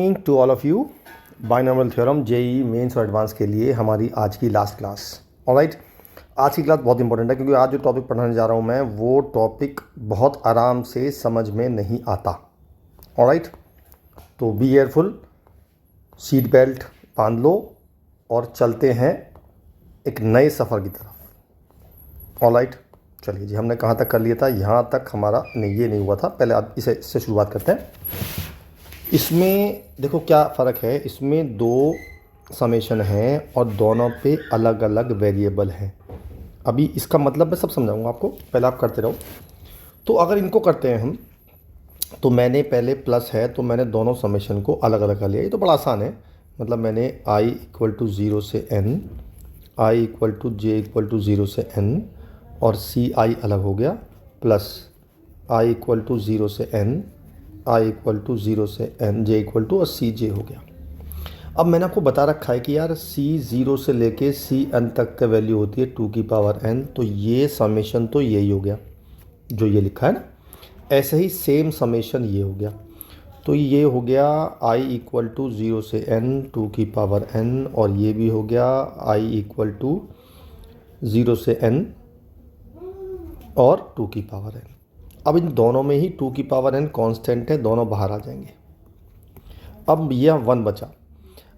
Evening to all of you. Binomial theorem JEE mains और advance के लिए हमारी आज की लास्ट क्लास। ऑलराइट, आज की क्लास बहुत इंपॉर्टेंट है क्योंकि आज जो टॉपिक पढ़ाने जा रहा हूँ मैं वो टॉपिक बहुत आराम से समझ में नहीं आता। ऑलराइट, तो बी केयरफुल, सीट बेल्ट बांध लो और चलते हैं एक नए सफ़र की तरफ। ऑलराइट, चलिए जी, हमने कहाँ तक कर लिया था? यहाँ तक हमारा नहीं, ये नहीं हुआ था। पहले आप इससे शुरुआत करते हैं। इसमें देखो क्या फ़र्क है, इसमें दो समेशन हैं और दोनों पे अलग अलग वेरिएबल हैं। अभी इसका मतलब मैं सब समझाऊंगा आपको, पहले आप करते रहो। तो अगर इनको करते हैं हम, तो मैंने पहले प्लस है तो मैंने दोनों समेशन को अलग अलग कर लिया। ये तो बड़ा आसान है, मतलब मैंने i इक्वल टू 0 से n, i equal to j equal to 0 से n और सी आई अलग हो गया, प्लस i इक्वल टू 0 से n, i इक्वल टू 0 से n, j इक्वल टू और सी जे हो गया। अब मैंने आपको बता रखा है कि यार c 0 से लेके c n तक का वैल्यू होती है 2 की पावर n, तो ये समेशन तो यही हो गया जो ये लिखा है ना। ऐसे ही सेम समेशन ये हो गया, तो ये हो गया i इक्वल टू 0 से n 2 की पावर n, और ये भी हो गया i इक्वल टू 0 से n और 2 की पावर n। अब इन दोनों में ही 2 की पावर n कांस्टेंट है, दोनों बाहर आ जाएंगे। अब यह 1 बचा।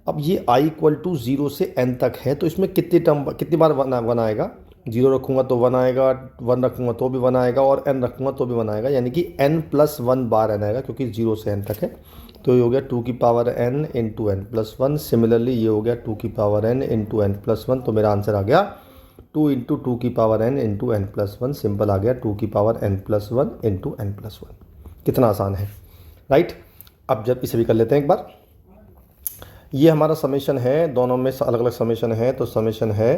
अब ये i इक्वल टू 0 से n तक है, तो इसमें कितनी बार वन आएगा? 0 रखूँगा तो 1 आएगा, 1 रखूँगा तो भी 1 आएगा, और n रखूँगा तो भी 1 आएगा, यानी कि n प्लस 1 बार n आएगा क्योंकि 0 से n तक है। तो ये हो गया 2 की power n into n plus 1। Similarly ये हो गया 2 की power n into n plus 1। तो मेरा आंसर आ गया 2 इंटू 2 की power n into n plus 1। Simple आ गया 2 की power n plus 1 into n plus 1। कितना आसान है, राइट? अब जब इसे भी कर लेते हैं एक बार। ये हमारा समेशन है, दोनों में अलग अलग समेशन है। तो समेशन है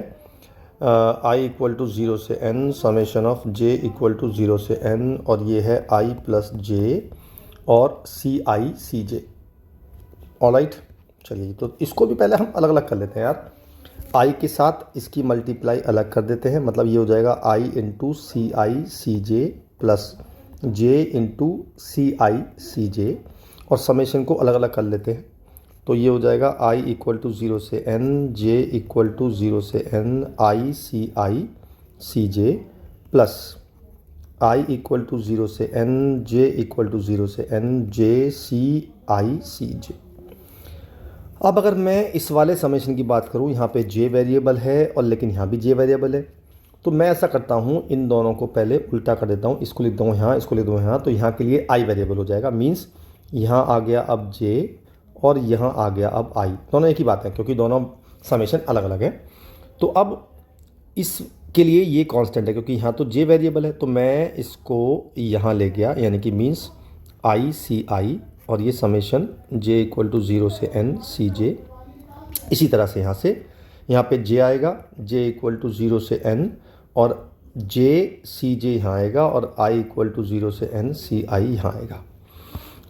i इक्वल टू 0 से n, summation of j equal to 0 से n, और ये है i प्लस j और सी आई सी जे। ऑलराइट, चलिए तो इसको भी पहले हम अलग अलग कर लेते हैं यार। i के साथ इसकी मल्टीप्लाई अलग कर देते हैं, मतलब ये हो जाएगा i into C I C J plus j into C I C J, और समेशन को अलग अलग कर लेते हैं। तो ये हो जाएगा i इक्वल टू 0 से n, j इक्वल टू 0 से n, i C I C J plus i equal to 0 से n, j इक्वल टू 0 से n, j C I C J. अब अगर मैं इस वाले समेशन की बात करूं, यहाँ पे j वेरिएबल है और लेकिन यहाँ भी j वेरिएबल है, तो मैं ऐसा करता हूँ, इन दोनों को पहले उल्टा कर देता हूँ। इसको लिख दूँ यहाँ, इसको लिख दूँ यहाँ, तो यहाँ के लिए i वेरिएबल हो जाएगा। मीन्स यहाँ आ गया अब j और यहाँ आ गया अब i, दोनों एक ही बात है क्योंकि दोनों समेशन अलग अलग हैं। तो अब इसके लिए ये कांस्टेंट है क्योंकि यहाँ तो j वेरिएबल है, तो मैं इसको यहाँ ले गया, यानी कि मीन्स i सी आई, और ये समेशन j इक्वल टू 0 से n सी जे। इसी तरह से यहाँ पे j आएगा, j इक्वल टू 0 से n, और j सी जे यहाँ आएगा, और i इक्वल टू 0 से n सी आई यहाँ आएगा।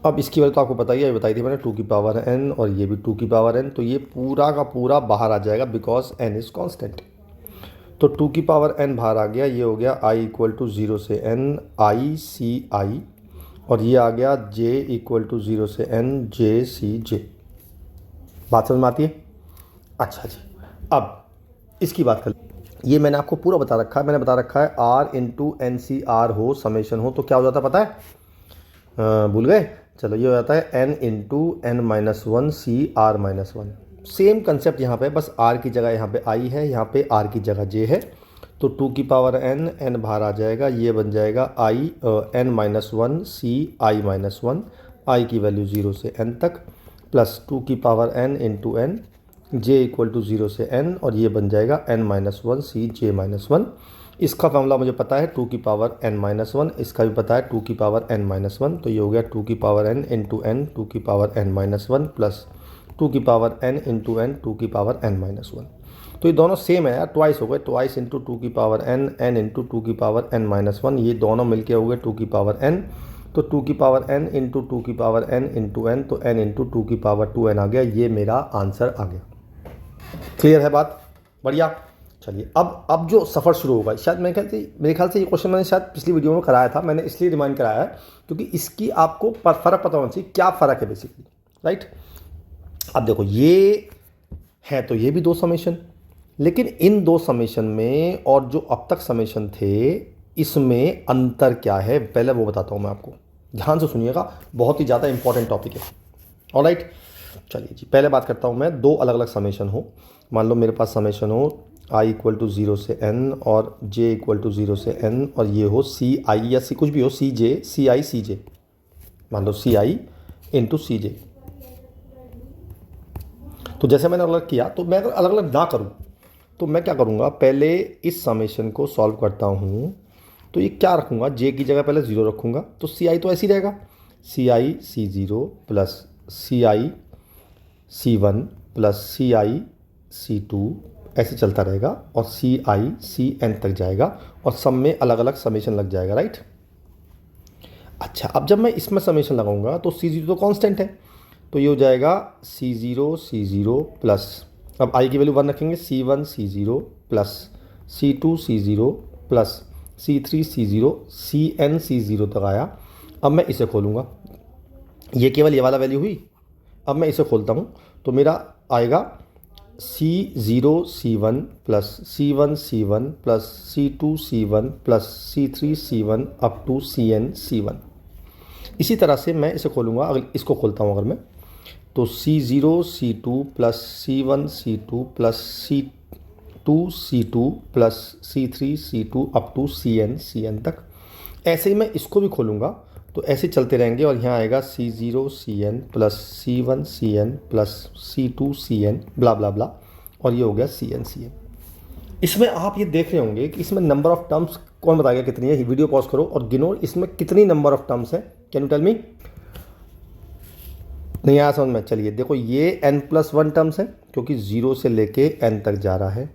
अब इसकी वजह तो आपको बताइए, ये बताई थी मैंने 2 की पावर n, और ये भी 2 की पावर n, तो ये पूरा का पूरा बाहर आ जाएगा बिकॉज n इज़ कांस्टेंट। तो 2 की पावर n बाहर आ गया, ये हो गया i इक्वल टू 0 से n i सी आई, और ये आ गया j इक्वल टू 0 से n j सी जे। बात समझ में आती है? अच्छा जी, अब इसकी बात कर। ये मैंने आपको पूरा बता रखा है, मैंने बता रखा है r into N C R हो, समेशन हो, तो क्या हो जाता है पता है? भूल गए? चलो, ये हो जाता है n into N minus 1 C R minus 1। Same concept यहाँ पे, बस r की जगह यहाँ पे i है, यहाँ पे r की जगह j है। तो 2 की पावर n बाहर आ जाएगा, ये बन जाएगा i n minus 1 C I minus 1, i की वैल्यू 0 से n तक, प्लस 2 की power n into N, j equal to 0 से n, और ये बन जाएगा n minus 1 C J minus 1। इसका फॉर्मूला मुझे पता है 2 की पावर n माइनस 1, इसका भी पता है 2 की पावर n माइनस 1। तो ये हो गया 2 की पावर n इंटू एन 2 की पावर n माइनस 1 प्लस 2 की पावर n इंटू एन 2 की पावर n माइनस 1। तो ये दोनों सेम है यार, ट्वाइस हो गए, ट्वाइस इंटू 2 की पावर n, n इंटू 2 की पावर n माइनस 1, ये दोनों मिलके हो गए 2 की पावर n। तो 2 की पावर n इंटू 2 की पावर n इंटू n, तो n इंटू 2 की पावर 2n आ गया। ये मेरा आंसर आ गया। क्लियर है बात? बढ़िया। चलिए, अब जो सफ़र शुरू होगा, शायद मेरे ख्याल से ये क्वेश्चन मैंने शायद पिछली वीडियो में कराया था, मैंने इसलिए रिमाइंड कराया है क्योंकि इसकी आपको फ़र्क पता होना चाहिए, क्या फ़र्क है बेसिकली, राइट? अब देखो ये है तो ये भी दो समेशन, लेकिन इन दो समेशन में और जो अब तक समेशन थे इसमें अंतर क्या है पहले वो बताता हूँ मैं आपको, ध्यान से सुनिएगा, बहुत ही ज़्यादा इंपॉर्टेंट टॉपिक है। ऑलराइट, चलिए जी, पहले बात करता हूँ मैं, दो अलग अलग समेशन हो, मान लो मेरे पास समेशन हो i इक्वल टू 0 से n और j इक्वल टू 0 से n, और ये हो सी आई या सी कुछ भी हो, सी जे सी आई सी जे, मान लो सी आई इंटू सी जे। तो जैसे मैंने अलग किया, तो मैं अगर अलग अलग ना करूँ तो मैं क्या करूँगा, पहले इस समेशन को सॉल्व करता हूँ, तो ये क्या रखूँगा, जे की जगह पहले 0 रखूँगा, तो सी आई तो ऐसे ही रहेगा, C I C zero plus C I C one plus C I C two, ऐसे चलता रहेगा, और सी आई सी एन तक जाएगा, और सब में अलग अलग समेशन लग जाएगा, राइट। अच्छा, अब जब मैं इसमें समेशन लगाऊंगा तो सी जीरो तो कांस्टेंट है, तो ये हो जाएगा सी ज़ीरो प्लस, अब आई की वैल्यू 1 रखेंगे, C one C zero plus C two C zero plus C three C zero, C N C zero तक आया। अब मैं इसे खोलूँगा, ये केवल ये वाला वैल्यू हुई। अब मैं इसे खोलता हूँ तो मेरा आएगा C zero C one plus C one plus C one plus C one up to C one. इसी तरह से मैं इसे खोलूँगा, अगर इसको खोलता हूँ अगर मैं, तो C zero C two plus C two C two plus C two up to C N तक। ऐसे ही मैं इसको भी खोलूँगा तो ऐसे चलते रहेंगे, और यहाँ आएगा C zero C N plus C N plus C N blah blah blah, और ये हो गया सी एन। इसमें आप ये देख रहे होंगे कि इसमें नंबर ऑफ टर्म्स कौन बताएगा कितनी है, वीडियो पॉज करो और गिनो इसमें कितनी नंबर ऑफ टर्म्स है, कैन यू टेल मी। नहीं आया समझ में, चलिए देखो, ये n+1 टर्म्स है क्योंकि 0 से लेके n तक जा रहा है,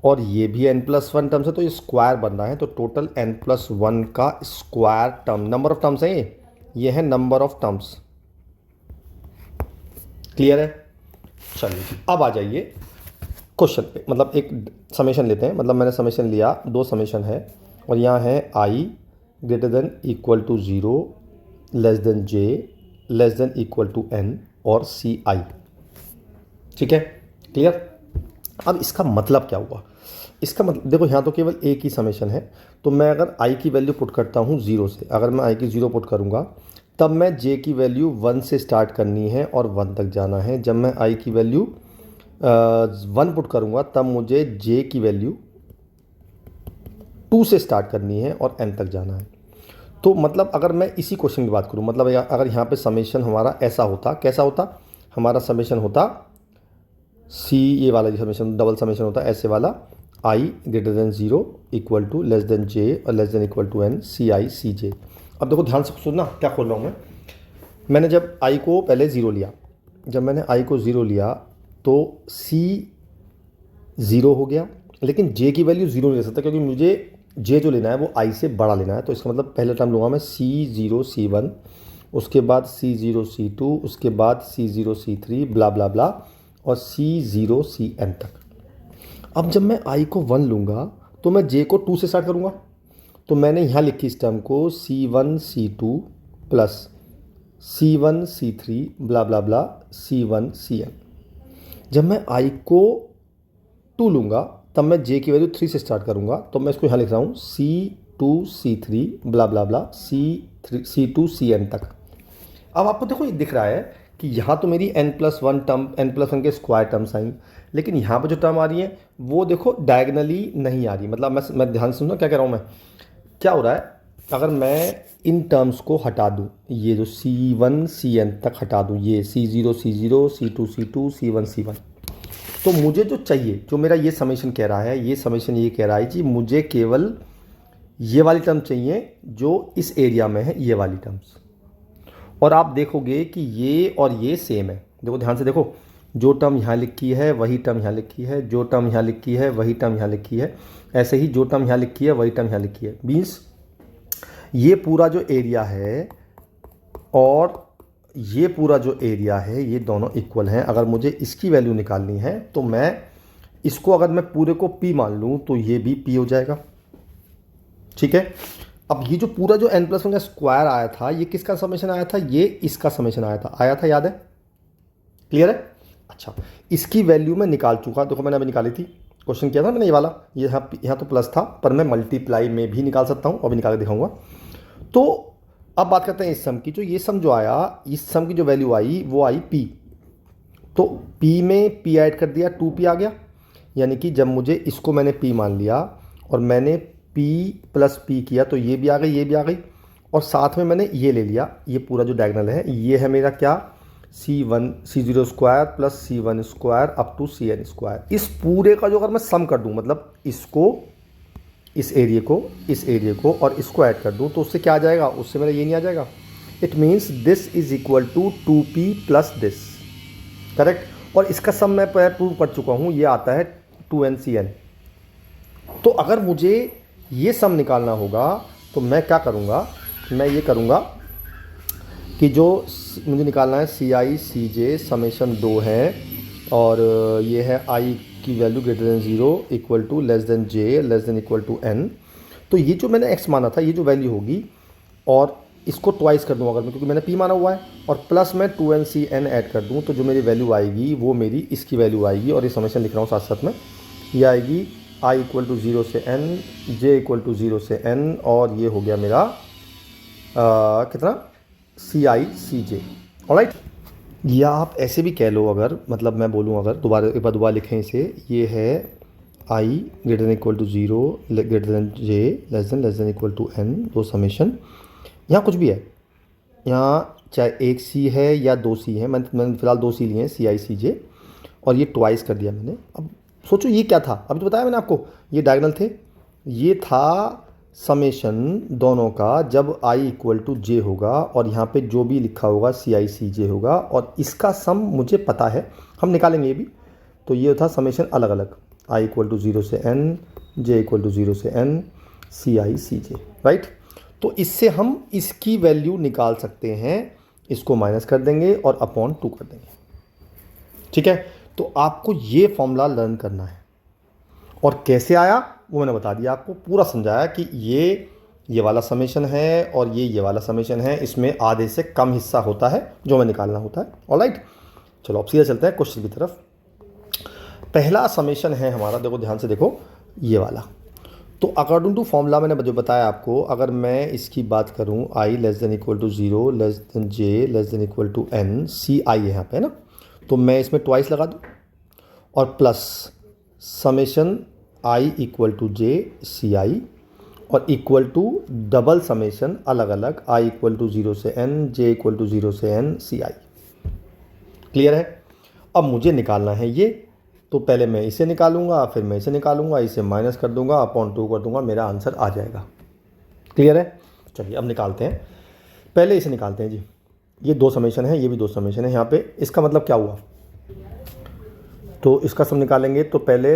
और ये भी n+1 टर्म्स है, तो ये स्क्वायर बन रहा है, तो टोटल n+1 का square term, number of terms है ये है नंबर ऑफ टर्म्स। क्लियर है? चलिए अब आ जाइए क्वेश्चन पे, मतलब एक समेशन लेते हैं, मतलब मैंने समेशन लिया, दो समेशन है, और यहाँ है i greater than equal to 0 less than j less than equal to n और सी आई। ठीक है, क्लियर। अब इसका मतलब क्या हुआ, इसका मतलब देखो, यहाँ तो केवल एक ही समेशन है, तो मैं अगर i की वैल्यू पुट करता हूँ 0 से, अगर मैं i की 0 पुट करूँगा तब मैं j की वैल्यू 1 से स्टार्ट करनी है और 1 तक जाना है। जब मैं i की वैल्यू 1 पुट करूँगा तब मुझे j की वैल्यू 2 से स्टार्ट करनी है और n तक जाना है। तो मतलब अगर मैं इसी क्वेश्चन की बात करूँ, मतलब अगर यहाँ पे समेशन हमारा ऐसा होता, कैसा होता, हमारा समेशन होता सी, ये वाला समेशन डबल समेशन होता ऐसे वाला, i greater than 0 equal to less than j और less than equal to n C I C J. अब देखो ध्यान से सुनना क्या खोल रहा हूँ मैं। मैंने जब i को पहले 0 लिया, जब मैंने i को 0 लिया तो c 0 हो गया, लेकिन j की वैल्यू 0 नहीं ले सकता क्योंकि मुझे j जो लेना है वो i से बड़ा लेना है। तो इसका मतलब पहले टर्म लूँगा मैं C0 C1, उसके बाद C0 C2, उसके बाद C0 C3 ब्ला ब्ला ब्ला, और C0 Cn तक। अब जब मैं i को 1 लूँगा तो मैं j को 2 से स्टार्ट करूँगा, तो मैंने यहाँ लिखी इस टर्म को C1 C2 plus C1 C3 ब्ला ब्ला ब्ला C1 Cn। जब मैं i को 2 लूँगा तब मैं j की वैल्यू 3 से स्टार्ट करूँगा, तो मैं इसको यहाँ लिख रहा हूँ C2 C3 ब्ला ब्ला ब्ला C2 Cn तक। अब आपको देखो ये दिख रहा है कि यहाँ तो मेरी n+1 टर्म, n+1 के स्क्वायर टर्म्स आई, लेकिन यहाँ पर जो टर्म आ रही है वो देखो डायगनली नहीं आ रही। मतलब मैं ध्यान से सुनना क्या कह रहा हूँ मैं, क्या हो रहा है, अगर मैं इन टर्म्स को हटा दूँ, ये जो C1 Cn तक हटा दूँ, ये C0 C0 C2 C2 C1 C1, तो मुझे जो चाहिए, जो मेरा ये समेशन कह रहा है, ये समेशन ये कह रहा है कि मुझे केवल ये वाली टर्म चाहिए जो इस एरिया में है, ये वाली टर्म्स। और आप देखोगे कि ये और ये सेम है, देखो ध्यान से देखो, जो टर्म यहाँ लिखी है वही टर्म यहाँ लिखी है, जो टर्म यहाँ लिखी है वही टर्म यहाँ लिखी है, ऐसे ही जो टर्म यहाँ लिखी है वही टर्म यहाँ लिखी है। मीन्स ये पूरा जो एरिया है और ये पूरा जो एरिया है ये दोनों इक्वल हैं। अगर मुझे इसकी वैल्यू निकालनी है तो मैं इसको, अगर मैं पूरे को p मान लूँ तो ये भी p हो जाएगा। ठीक है, अब ये जो पूरा जो n+1 का स्क्वायर आया था, ये किसका समेशन आया था, ये इसका समेशन आया था, याद है? क्लियर है? अच्छा, इसकी वैल्यू मैं निकाल चुका, देखो मैंने अभी निकाली थी, क्वेश्चन किया था मैंने ये वाला, ये यहाँ तो प्लस था पर मैं मल्टीप्लाई में भी निकाल सकता हूँ, अभी निकाल के दिखाऊंगा। तो अब बात करते हैं इस सम की। जो ये सम जो आया, इस सम की जो वैल्यू आई वो आई पी, तो पी में पी ऐड कर दिया, 2p आ गया। यानी कि जब मुझे इसको मैंने p मान लिया और मैंने p प्लस पी किया तो ये भी आ गई, ये भी आ गई, और साथ में मैंने ये ले लिया, ये पूरा जो डायगोनल है ये है मेरा क्या, c0 square plus c1 square up to cn square. इस पूरे का जो अगर मैं सम कर दूं, मतलब इसको, इस एरिया को और इसको ऐड कर दूं, तो उससे क्या आ जाएगा, उससे मेरा ये नहीं आ जाएगा। It means this is equal to 2p plus this, correct. और इसका सम मैं प्रूव कर चुका हूँ, ये आता है 2ncn। तो अगर मुझे ये सम निकालना होगा तो मैं क्या करूँगा, मैं ये करूँगा कि जो मुझे निकालना है CI CJ समेशन 2 है, और ये है I की value greater than 0 equal to less than J less than equal to N। तो ये जो मैंने x माना था, ये जो वैल्यू होगी, और इसको ट्वाइस कर दूँ अगर मैं, क्योंकि मैंने p माना हुआ है, और प्लस मैं 2ncn ऐड कर दूँ, तो जो मेरी वैल्यू आएगी वो मेरी इसकी वैल्यू आएगी। और ये समेशन लिख रहा हूँ साथ साथ में, ये आएगी I इक्वल टू 0 से n, J इक्वल टू 0 से n, और ये हो गया मेरा कितना, CI CJ। ऑलराइट, या आप ऐसे भी कह लो, अगर मतलब मैं बोलूँ, अगर दोबारा एक बार दोबारा लिखें इसे, ये है I greater than equal to 0 greater than J less than equal to N, दो समेशन, यहाँ कुछ भी है, यहाँ चाहे एक सी है या दो सी है, मैंने फिलहाल दो सी लिए हैं, CI CJ, और ये ट्वाइस कर दिया मैंने। अब सोचो ये क्या था, अभी तो बताया मैंने आपको, ये डायगोनल थे, ये था समेशन दोनों का जब I इक्वल टू J होगा, और यहाँ पे जो भी लिखा होगा CI CJ होगा, और इसका सम मुझे पता है, हम निकालेंगे ये भी। तो ये था समेशन अलग अलग, I इक्वल टू 0 से n, J इक्वल टू 0 से n, CI CJ, राइट। तो इससे हम इसकी वैल्यू निकाल सकते हैं, इसको माइनस कर देंगे और अपॉन 2 कर देंगे, ठीक है। तो आपको ये फॉर्मूला लर्न करना है, और कैसे आया वो मैंने बता दिया आपको, पूरा समझाया कि ये वाला समेशन है और ये वाला समेशन है, इसमें आधे से कम हिस्सा होता है जो हमें निकालना होता है। ऑलराइट, चलो अब सीधा चलते हैं क्वेश्चन की तरफ। पहला समेशन है हमारा, देखो ध्यान से देखो, ये वाला। तो अकॉर्डिंग टू फॉर्मूला मैंने जो बताया आपको, अगर मैं इसकी बात करूं, I less than equal to 0 less than J less than equal to N, CI यहाँ पे है ना, तो मैं इसमें ट्वाइस लगा दूं, और plus summation I equal to J CI, और इक्वल टू डबल समेशन अलग अलग, I इक्वल टू 0 से N, J इक्वल टू 0 से N, CI। क्लियर है। अब मुझे निकालना है ये, तो पहले मैं इसे निकालूंगा, फिर मैं इसे निकालूंगा, इसे माइनस कर दूंगा, अपॉन 2 कर दूंगा, मेरा आंसर आ जाएगा। क्लियर है। चलिए अब निकालते हैं, पहले इसे निकालते हैं जी। ये दो समेशन है, ये भी दो समेशन है यहाँ पे। इसका मतलब क्या हुआ, तो इसका सम निकालेंगे तो पहले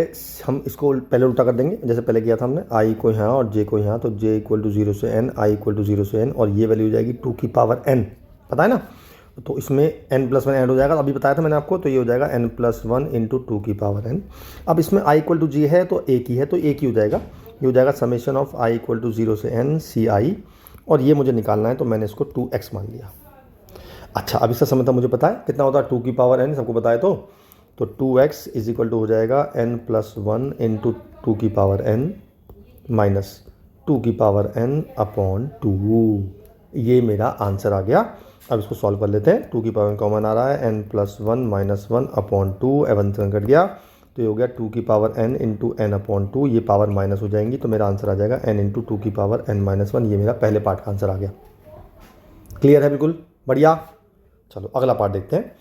हम इसको पहले उल्टा कर देंगे, जैसे पहले किया था हमने, I को यहाँ और J को यहाँ, तो J इक्वल टू 0 से N, I इक्वल टू 0 से N, और ये वैल्यू हो जाएगी 2 की पावर N, पता है ना। तो इसमें n+1 ऐड हो जाएगा, अभी बताया था मैंने आपको, तो ये हो जाएगा n+1 इंटू 2 की पावर n। अब इसमें I इक्वल टू J है तो एक ही है, तो एक ही हो जाएगा, ये हो जाएगा summation of I equal to 0 से N CI, और ये मुझे निकालना है तो मैंने इसको 2x मान लिया। अच्छा, अब इसका समय तो मुझे पता है कितना होता है, 2 की पावर n, सबको बताए तो 2x इज इक्वल टू हो जाएगा n+1 इंटू 2 की पावर n माइनस 2 की पावर n अपॉन 2। ये मेरा आंसर आ गया। अब इसको सॉल्व कर लेते हैं। 2 की पावर कॉमन आ रहा है, n+1 minus 1 upon 2, Avon cut गया, तो ये हो गया 2 की power n into n upon 2। ये पावर माइनस हो जाएंगी तो मेरा आंसर आ जाएगा n इंटू 2 की पावर n-1। ये मेरा पहले पार्ट का आंसर आ गया। क्लियर है, बिल्कुल बढ़िया। चलो अगला पार्ट देखते हैं।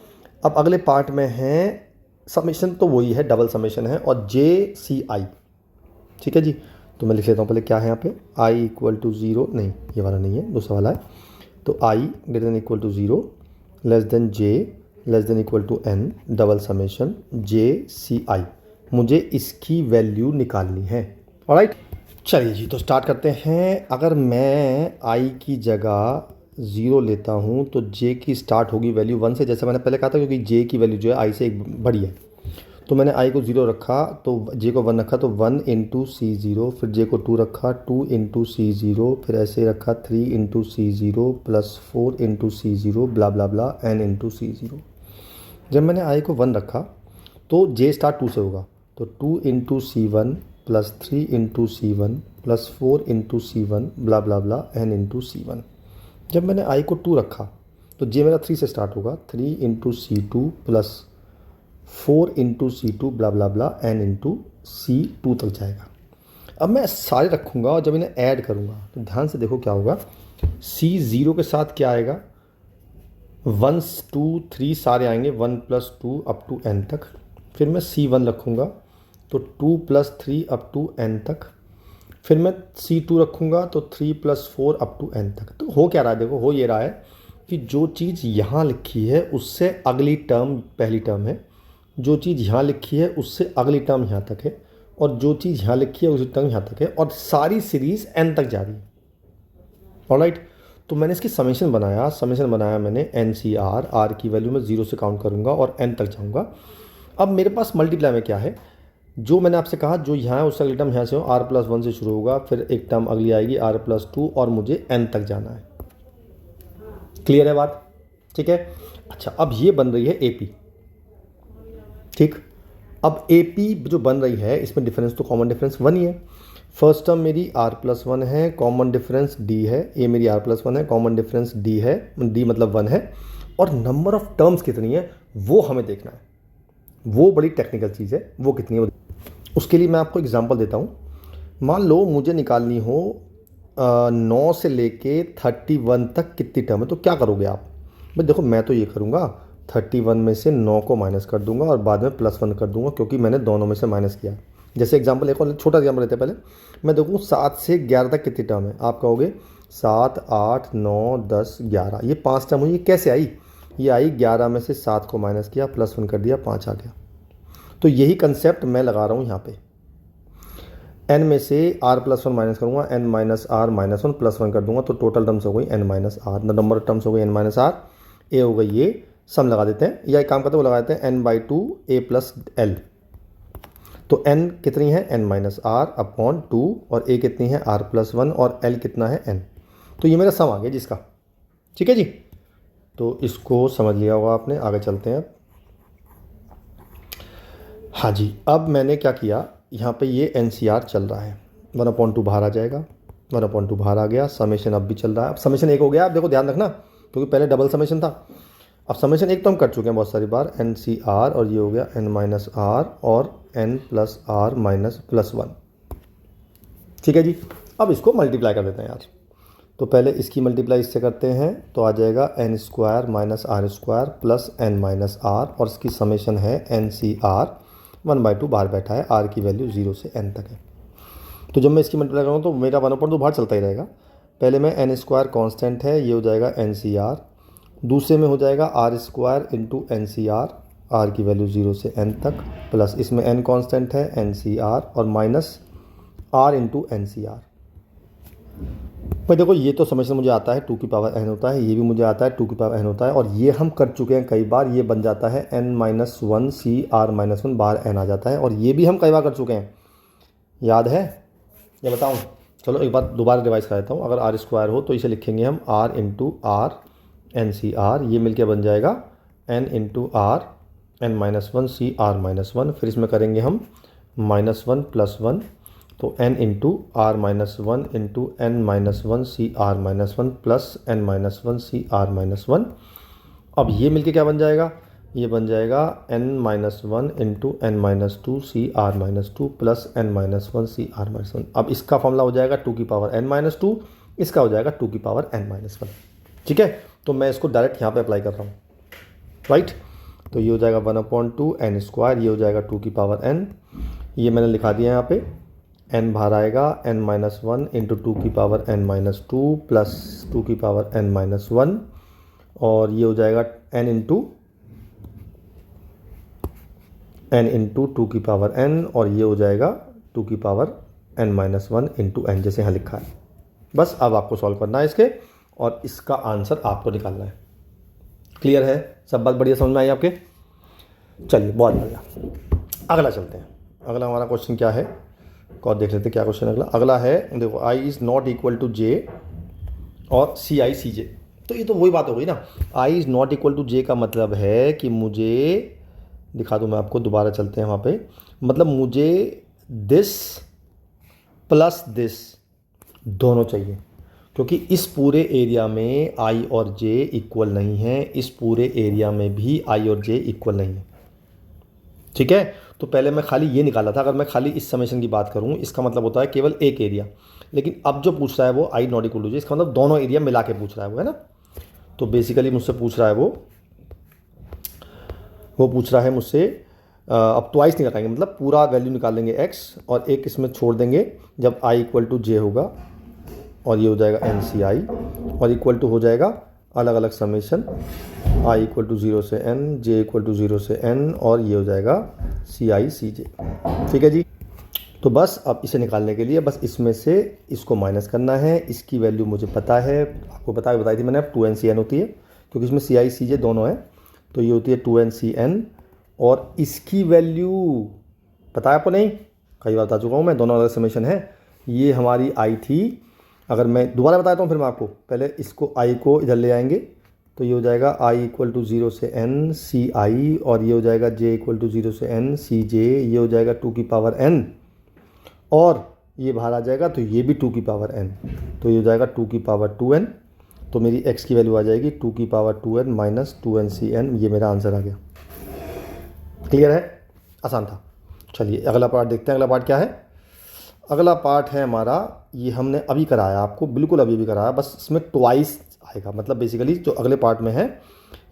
अब अगले पार्ट में है समेशन, तो वही है, डबल समेशन है, और JCI, ठीक है जी। तो मैं लिख लेता हूँ पहले क्या है यहाँ पे, I इक्वल टू 0, नहीं ये वाला नहीं है, दूसरा वाला है। तो I greater than equal to 0 less than J less than equal to N, double summation JCI। मुझे इसकी वैल्यू निकालनी है। ऑलराइट, चलिए जी, तो स्टार्ट करते हैं। अगर मैं I की जगह 0 लेता हूँ तो J की स्टार्ट होगी वैल्यू 1 से, जैसे मैंने पहले कहा था, क्योंकि J की वैल्यू जो है I से एक बड़ी है। तो मैंने I को 0 रखा, तो J को 1 रखा, तो 1 इंटू C0, फिर J को 2 रखा, 2 इंटू C0, फिर ऐसे रखा 3 into C0 plus 4 into C0, ब्ला ब्ला ब्ला N इंटू C0। जब मैंने आई को 1 रखा तो जे स्टार 2 से होगा, तो 2 इंटू सी वन प्लस 3 इंटू सी वन प्लस 4 इंटू सी वन ब्ला ब्ला ब्ला एन इंटू सी वन। जब मैंने आई को 2 रखा तो जे मेरा 3 से स्टार्ट होगा, 3 into C two plus 4 into C two blah blah blah N into C two तक जाएगा। अब मैं सारे रखूँगा और जब इन्हें ऐड करूँगा तो ध्यान से देखो क्या होगा। सी ज़ीरो के साथ क्या आएगा, 1 2 3 सारे आएंगे, 1 प्लस 2 अप टू एन तक। फिर मैं सी वन रखूँगा तो 2 प्लस 3 अप टू एन तक। फिर मैं सी टू रखूँगा तो 3 प्लस 4 अप टू एन तक। तो हो क्या रहा है, देखो हो ये रहा है कि जो चीज़ यहाँ लिखी है उससे अगली टर्म पहली टर्म है, जो चीज़ यहाँ लिखी है उससे अगली टर्म यहाँ तक है, और जो चीज़ यहाँ लिखी है उसी टर्म यहाँ तक है, और सारी सीरीज़ एन तक जा रही है। ऑलराइट, तो मैंने इसकी समेशन बनाया मैंने एन सी आर की वैल्यू में 0 से काउंट करूँगा और एन तक जाऊँगा। अब मेरे पास मल्टीप्लाई में क्या है, जो मैंने आपसे कहा जो यहाँ है उससे अगली टर्म यहाँ से हो, आर प्लस 1 से शुरू होगा, फिर एक टर्म अगली आएगी आर प्लस 2 और मुझे एन तक जाना है। क्लियर है बात, ठीक है। अच्छा, अब ये बन रही है एपी, ठीक। अब एपी जो बन रही है इसमें डिफरेंस तो कॉमन डिफरेंस 1 ही है। फर्स्ट टर्म मेरी आर प्लस 1 है, कॉमन डिफरेंस डी है, ये मेरी आर प्लस 1 है, कॉमन डिफरेंस डी है, डी मतलब 1 है, और नंबर ऑफ टर्म्स कितनी है वो हमें देखना है। वो बड़ी टेक्निकल चीज़ है, वो कितनी है उसके लिए मैं आपको एग्जांपल देता हूँ। मान लो मुझे निकालनी हो 9 से लेके 31 तक कितनी टर्म है, तो क्या करोगे आप। भाई देखो मैं तो ये करूँगा 31 में से 9 को माइनस कर दूंगा और बाद में +1 कर दूंगा, क्योंकि मैंने दोनों में से माइनस किया। जैसे एग्जांपल एक और छोटा एग्जांपल लेते हैं पहले, मैं देखूँ 7 से 11 तक कितनी टर्म है। आप कहोगे 7 8 9 10 11, ये 5 टर्म हुई। ये कैसे आई, ये आई 11 में से 7 को माइनस किया, +1 कर दिया, 5 आ गया। तो यही कंसेप्ट मैं लगा रहा हूँ यहाँ पे। n में से r प्लस 1 माइनस करूँगा, n माइनस आर माइनस 1 +1 कर दूंगा, तो टोटल टर्म्स हो गई n minus R, number of terms हो गई n माइनस आर, ए हो गई ये, सम लगा देते हैं, या एक काम करते हैं वो लगा देते हैं n/2 a प्लस एल। तो n कितनी है n माइनस आर अपॉन 2, और a कितनी है r प्लस 1, और l कितना है n। तो ये मेरा सम आ गया जिसका, ठीक है जी। तो इसको समझ लिया होगा आपने, आगे चलते हैं। हाँ जी, अब मैंने क्या किया, यहाँ पे ये NCR चल रहा है, 1/2 बाहर आ जाएगा, 1/2 बाहर आ गया, समेशन अब भी चल रहा है। अब समेशन 1 हो गया, आप देखो ध्यान रखना, क्योंकि पहले डबल समेशन था। अब समेशन 1 तो हम कर चुके हैं बहुत सारी बार, NCR, और ये हो गया n माइनस आर और n प्लस आर माइनस +1, ठीक है जी। अब इसको मल्टीप्लाई कर देते हैं यार। तो पहले इसकी मल्टीप्लाई इससे करते हैं, तो आ जाएगा n² minus r² plus n minus R, और इसकी समेशन है NCR 1/2 बाहर बैठा है, r की वैल्यू 0 से n तक है। तो जब मैं इसकी मल्टीप्लाई करूँगा तो मेरा 1/2 बाहर चलता ही रहेगा। पहले में n² कांस्टेंट है, ये हो जाएगा NCR, दूसरे में हो जाएगा r² इंटू NCR, r की वैल्यू 0 से n तक, प्लस इसमें n कांस्टेंट है NCR, और माइनस r इंटू NCR। भाई देखो ये तो समझना मुझे आता है 2 की पावर n होता है, ये भी मुझे आता है 2 की पावर n होता है, और ये हम कर चुके हैं कई बार। ये बन जाता है n-1 CR-1 बाहर n आ जाता है, और ये भी हम कई बार कर चुके हैं, याद है ये बताऊं। चलो एक बार दोबारा रिवाइज कर देता हूँ। अगर r² हो तो इसे लिखेंगे हम r इंटू आर NCR, ये मिलके बन जाएगा n into are n-1 CR-1, फिर इसमें करेंगे हम -1 + 1, तो n into r-1 into n-1 CR-1 plus n-1 CR-1। अब ये मिलके क्या बन जाएगा, ये बन जाएगा n-1 into n-2 CR-2 plus n-1 CR-1। अब इसका फॉर्मूला हो जाएगा 2 की पावर n-2, इसका हो जाएगा 2 की पावर n-1, ठीक है। तो मैं इसको डायरेक्ट यहाँ पे अप्लाई कर रहा हूँ, राइट। तो ये हो जाएगा 1/2 n², ये हो जाएगा 2 की पावर n, ये मैंने लिखा दिया यहाँ पे, n बाहर आएगा n-1 इंटू 2 की पावर n-2 प्लस 2 की पावर n-1, और ये हो जाएगा n इंटू 2 की पावर n, और ये हो जाएगा 2 की पावर n-1 इंटू n, जैसे यहाँ लिखा है। बस अब आपको सॉल्व करना है इसके, और इसका आंसर आपको निकालना है। क्लियर है, सब बात बढ़िया समझ में आई आपके। चलिए बहुत बढ़िया, अगला चलते हैं। अगला हमारा क्वेश्चन क्या है, और देख लेते हैं क्या क्वेश्चन अगला है। देखो i is not equal to j और ci cj, तो ये तो वही बात हो गई ना, I is not equal to जे का मतलब है कि मुझे, दिखा दूँ मैं आपको, दोबारा चलते हैं वहाँ पे, मतलब मुझे दिस प्लस दिस दोनों चाहिए, क्योंकि इस पूरे एरिया में आई और जे इक्वल नहीं है, इस पूरे एरिया में भी आई और जे इक्वल नहीं है। ठीक है, तो पहले मैं खाली ये निकाला था, अगर मैं खाली इस समेशन की बात करूँ इसका मतलब होता है केवल एक एरिया, लेकिन अब जो पूछ रहा है वो आई नॉट इक्वल टू जे, इसका मतलब दोनों एरिया मिला के पूछ रहा है वो, है ना। तो बेसिकली मुझसे पूछ रहा है वो पूछ रहा है मुझसे, अब ट्वाइस निकालेंगे, मतलब पूरा वैल्यू निकाल लेंगे एक्स और एक इसमें छोड़ देंगे जब आई इक्वल टू जे होगा, और ये हो जाएगा एन सी आई, और इक्वल टू हो जाएगा अलग अलग समेशन, आई इक्वल टू 0 से एन, जे इक्वल टू 0 से एन, और ये हो जाएगा सी आई सी जे। ठीक है जी। तो बस अब इसे निकालने के लिए बस इसमें से इसको माइनस करना है, इसकी वैल्यू मुझे पता है, आपको बताई थी मैंने, अब 2n होती है, क्योंकि इसमें सी आई सी जे दोनों है, तो ये होती है 2n, और इसकी वैल्यू पता है आपको? नहीं, कई बार बता चुका हूँ मैं, दोनों अलग समेशन है। ये हमारी आई थी, अगर मैं दोबारा बताता हूँ फिर मैं आपको, पहले इसको आई को इधर ले आएंगे, तो ये हो जाएगा आई इक्वल टू 0 से एन सी आई, और ये हो जाएगा जे इक्वल टू 0 से एन सी जे, ये हो जाएगा 2 की पावर n, और ये बाहर आ जाएगा तो ये भी 2 की पावर n, तो ये हो जाएगा 2 की पावर 2n, तो मेरी x की वैल्यू आ जाएगी 2 की पावर 2n माइनस 2nCn, ये मेरा आंसर आ गया। क्लियर है? आसान था। चलिए अगला पार्ट देखते हैं, अगला पार्ट क्या है। अगला पार्ट है हमारा, ये हमने अभी कराया आपको, बिल्कुल अभी भी कराया, बस इसमें ट्वाइस आएगा, मतलब बेसिकली जो अगले पार्ट में है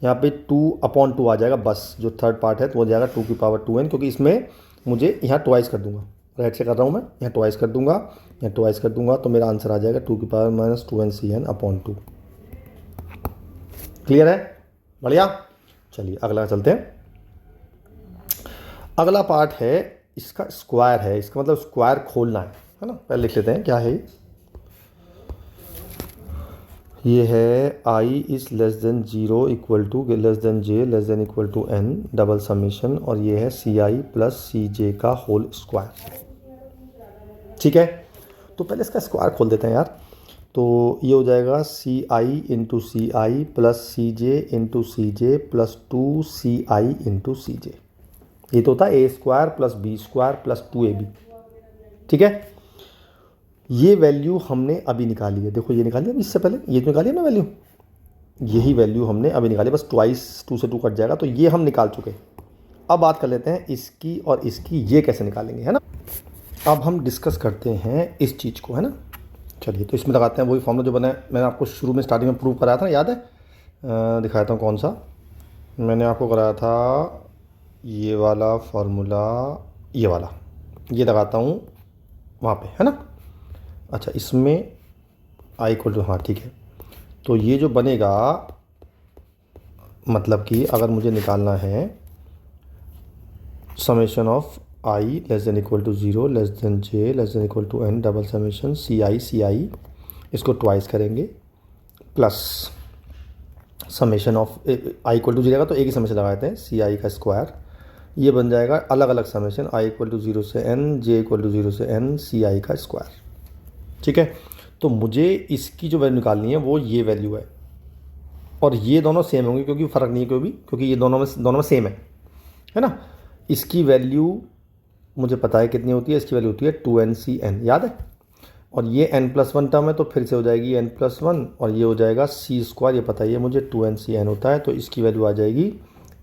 यहाँ पे 2/2 आ जाएगा, बस जो थर्ड पार्ट है तो वो जाएगा 2 की पावर 2n, क्योंकि इसमें मुझे यहाँ ट्वाइस कर दूंगा, राइट से कर रहा हूँ मैं, यहाँ ट्वाइस कर दूंगा, यहाँ ट्वाइस कर दूंगा, तो मेरा आंसर आ जाएगा 2 की पावर माइनस 2nCn/2। क्लियर है? बढ़िया। चलिए अगला चलते हैं। अगला पार्ट है, इसका स्क्वायर है, इसका मतलब स्क्वायर खोलना है ना। पहले लिख लेते हैं क्या है ये है I is less than 0 equal to less than J less than equal to N double summation, और ये है सी आई प्लस सी जे का होल स्क्वायर। ठीक है, तो पहले इसका स्क्वायर खोल देते हैं यार। तो ये हो जाएगा C I into C I plus C J into C J plus 2CI into C J, ये तो होता है A square plus B square plus 2AB। ठीक है, ये वैल्यू हमने अभी निकाली है, देखो ये निकाली है इससे पहले, ये तो निकाली है ना वैल्यू, यही वैल्यू हमने अभी निकाली, बस ट्वाइस 2 से 2 कट जाएगा, तो ये हम निकाल चुके। अब बात कर लेते हैं इसकी और इसकी, ये कैसे निकालेंगे, है ना। अब हम डिस्कस करते हैं इस चीज़ को, है ना। चलिए तो इसमें लगाते हैं वही फॉर्मूला जो बना है, मैंने आपको शुरू में स्टार्टिंग में प्रूव कराया था, याद है? दिखाता हूँ कौन सा मैंने आपको कराया था, ये वाला फार्मूला, ये वाला, ये लगाता हूँ वहाँ पे, है ना। अच्छा, इसमें आई इक्वल टू, हाँ ठीक है, तो ये जो बनेगा, मतलब कि अगर मुझे निकालना है summation of I less than equal to 0 less than J less than equal to N double summation C I, इसको ट्वाइस करेंगे, plus summation of I equal to 0 का तो एक ही समेशन लगाते हैं, सी आई का स्क्वायर, ये बन जाएगा अलग अलग समेशन आई इक्वल टू 0 से एन जे इक्वल टू 0 से एन सी आई का स्क्वायर। ठीक है, तो मुझे इसकी जो वैल्यू निकालनी है वो ये वैल्यू है, और ये दोनों सेम होंगे क्योंकि फ़र्क नहीं है कोई भी, क्योंकि ये दोनों में सेम है ना। इसकी वैल्यू मुझे पता है कितनी होती है, इसकी वैल्यू होती है 2nCn, याद है। और ये n+1 टर्म है तो फिर से हो जाएगी n+1, और ये हो जाएगा सी स्क्वायर, ये पता ही है मुझे 2nCn होता है, तो इसकी वैल्यू आ जाएगी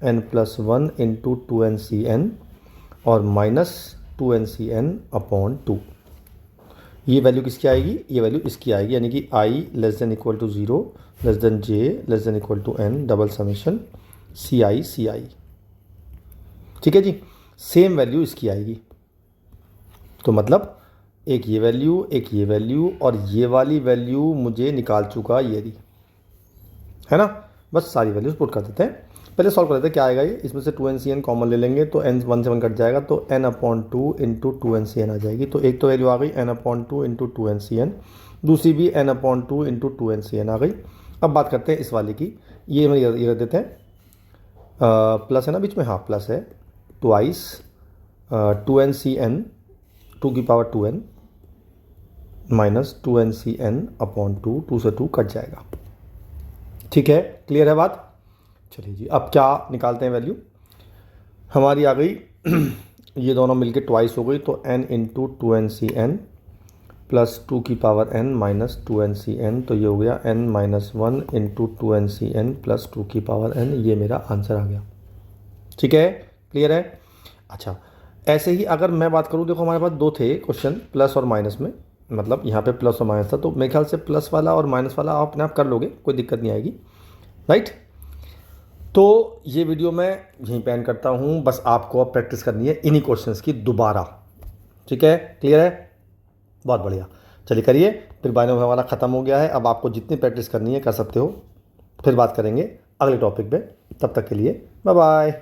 n+1 इंटू 2nCn और माइनस 2nCn/2। ये वैल्यू किसकी आएगी? ये वैल्यू इसकी आएगी, यानी कि I less than equal to 0 less than J less than equal to N double summation C I. ठीक है जी, सेम वैल्यू इसकी आएगी, तो मतलब एक ये वैल्यू एक ये वैल्यू, और ये वाली वैल्यू मुझे निकाल चुका ये रही, है ना। बस सारी वैल्यूज पुट कर देते हैं, पहले सॉल्व कर देते हैं क्या आएगा ये। इसमें से 2nCn कॉमन ले लेंगे तो n 1 से 1 कट जाएगा, तो n/2 इंटू 2nCn आ जाएगी। तो एक तो वैल्यू आ गई n/2 इंटू 2nCn, दूसरी भी n/2 इंटू 2nCn आ गई। अब बात करते हैं इस वाले की, ये हम ये रख देते हैं, प्लस है ना बीच में, हाँ प्लस है, ट्वाइस 2nCn 2 की पावर 2n माइनस 2nCn/2, 2 से 2 कट जाएगा। ठीक है, क्लियर है बात। चलिए जी, अब क्या निकालते हैं वैल्यू। हमारी आ गई ये दोनों मिलके ट्वाइस हो गई, तो n into two N C N plus two की power n minus two N C N, तो ये हो गया n minus one into two N C N plus two की पावर n। ये मेरा आंसर आ गया। ठीक है, क्लियर है। अच्छा, ऐसे ही अगर मैं बात करूँ, देखो हमारे पास दो थे क्वेश्चन प्लस और माइनस में, मतलब यहाँ पे प्लस और माइनस था, तो मेरे ख्याल से प्लस वाला और माइनस वाला आप अपने आप कर लोगे, कोई दिक्कत नहीं आएगी, राइट। तो ये वीडियो मैं यहीं पे एंड करता हूँ, बस आपको अब प्रैक्टिस करनी है इन्हीं क्वेश्चंस की दोबारा। ठीक है, क्लियर है, बहुत बढ़िया। चलिए करिए, फिर बाइनोम वाला ख़त्म हो गया है, अब आपको जितनी प्रैक्टिस करनी है कर सकते हो। फिर बात करेंगे अगले टॉपिक पे, तब तक के लिए बाय बाय।